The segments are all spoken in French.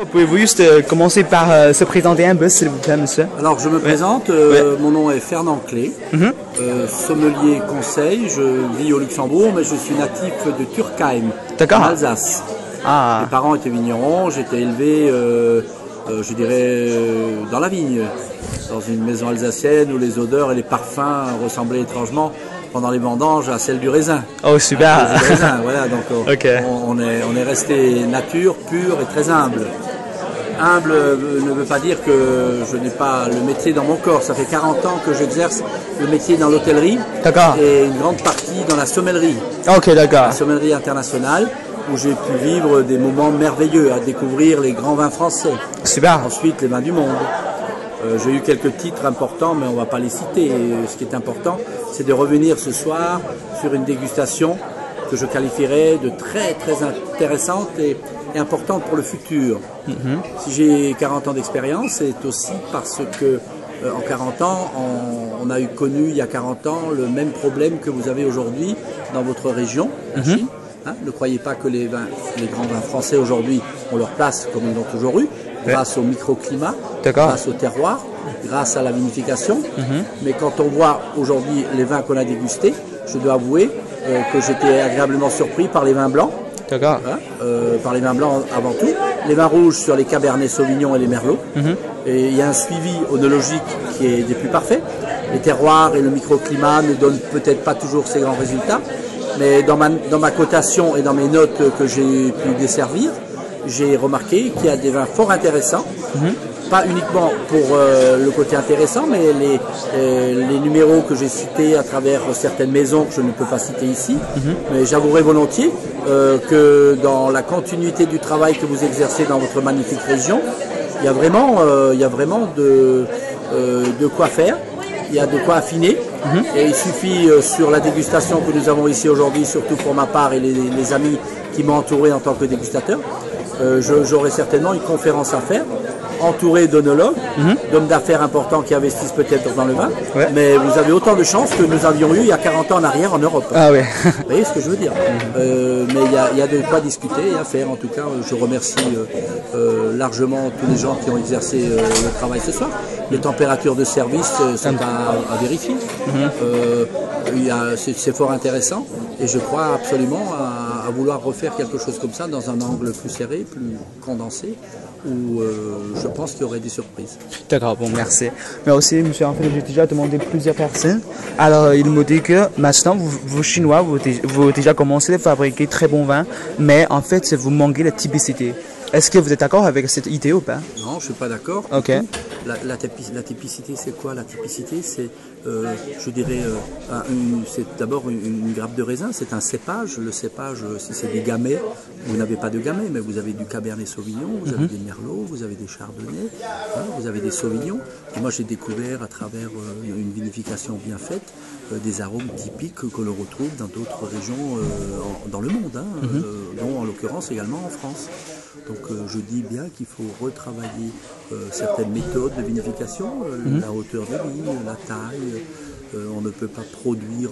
Pouvez-vous juste commencer par se présenter un peu, s'il vous plaît, monsieur? Alors, je me présente, mon nom est Fernand Clé, sommelier conseil, je vis au Luxembourg, mais je suis natif de Turkheim, en Alsace. Ah. Mes parents étaient vignerons, j'étais élevé, je dirais, dans la vigne, dans une maison alsacienne où les odeurs et les parfums ressemblaient étrangement pendant les vendanges à celle du raisin. Oh, super! Du raisin, voilà, donc on est resté nature, pure et très humble. Humble ne veut pas dire que je n'ai pas le métier dans mon corps. Ça fait 40 ans que j'exerce le métier dans l'hôtellerie et une grande partie dans la sommellerie. Ok, d'accord. La sommellerie internationale où j'ai pu vivre des moments merveilleux à découvrir les grands vins français. Super. Ensuite, les vins du monde. J'ai eu quelques titres importants, mais on ne va pas les citer. Et ce qui est important, c'est de revenir ce soir sur une dégustation que je qualifierais de très très intéressante et importante pour le futur. Si j'ai 40 ans d'expérience, c'est aussi parce que en 40 ans, on a connu il y a 40 ans le même problème que vous avez aujourd'hui dans votre région, la Chine. Ne croyez pas que les grands vins français aujourd'hui ont leur place comme ils l'ont toujours eu, grâce au microclimat, grâce au terroir, grâce à la vinification. Mais quand on voit aujourd'hui les vins qu'on a dégustés, je dois avouer que j'étais agréablement surpris par les vins blancs. Par les vins blancs avant tout, les vins rouges sur les Cabernet Sauvignon et les Merlots. Et il y a un suivi oenologique qui est des plus parfaits. Les terroirs et le microclimat ne donnent peut-être pas toujours ces grands résultats, mais dans ma cotation et dans mes notes que j'ai pu desservir, j'ai remarqué qu'il y a des vins fort intéressants. Pas uniquement pour le côté intéressant, mais les numéros que j'ai cités à travers certaines maisons que je ne peux pas citer ici. Mais j'avouerai volontiers que dans la continuité du travail que vous exercez dans votre magnifique région, il y a vraiment de quoi faire, il y a de quoi affiner. Et il suffit sur la dégustation que nous avons ici aujourd'hui, surtout pour ma part et les amis qui m'ont entouré en tant que dégustateur, j'aurai certainement une conférence à faire, entouré d'onologues, d'hommes d'affaires importants qui investissent peut-être dans le vin, mais vous avez autant de chances que nous avions eu il y a 40 ans en arrière en Europe. Ah oui. Vous voyez ce que je veux dire? Mais il y a de quoi discuter et à faire. En tout cas, je remercie largement tous les gens qui ont exercé le travail ce soir. Les températures de service sont à vérifier. C'est fort intéressant et je crois absolument à vouloir refaire quelque chose comme ça dans un angle plus serré, plus condensé, où je pense qu'il y aurait des surprises. D'accord, bon, merci. Mais aussi, monsieur, en fait, j'ai déjà demandé plusieurs personnes. Alors, ils m'ont dit que maintenant, vous Chinois, vous déjà commencé à fabriquer très bons vins, mais en fait, vous manquez la typicité. Est-ce que vous êtes d'accord avec cette idée ou pas? Non, je ne suis pas d'accord. Ok. La typicité, c'est quoi? La typicité, c'est, je dirais, c'est d'abord une grappe de raisin, c'est un cépage. Le cépage, si c'est des gamay, vous n'avez pas de gamay, mais vous avez du Cabernet Sauvignon, vous avez des Merlots, vous avez des Chardonnays, vous avez des Sauvignons. Et moi, j'ai découvert à travers une vinification bien faite des arômes typiques que l'on retrouve dans d'autres régions dans le monde, dont en l'occurrence également en France. Donc je dis bien qu'il faut retravailler certaines méthodes de vinification, la hauteur des vignes, la taille. On ne peut pas produire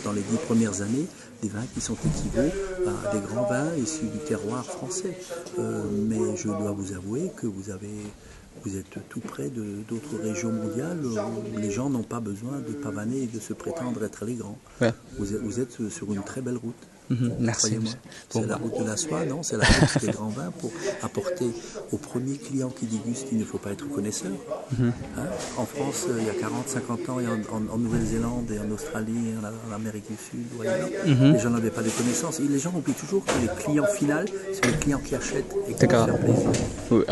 dans les 10 premières années des vins qui sont équivaux à des grands vins issus du terroir français. Mais je dois vous avouer que vous êtes tout près d'autres régions mondiales où les gens n'ont pas besoin de pavaner et de se prétendre être les grands. Vous êtes sur une très belle route. Merci. C'est la route de la soie, non? C'est la route des grands vins pour apporter aux premiers clients qui dégustent, il ne faut pas être connaisseur. En France, il y a 40, 50 ans, et en Nouvelle-Zélande et en Australie, en Amérique du Sud, ou ailleurs, les gens n'avaient pas de connaissances. Et les gens oublient toujours que les clients finaux, c'est les clients qui achètent et qui vont faire plaisir.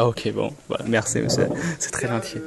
Ok, bon, voilà, merci monsieur, c'est très gentil.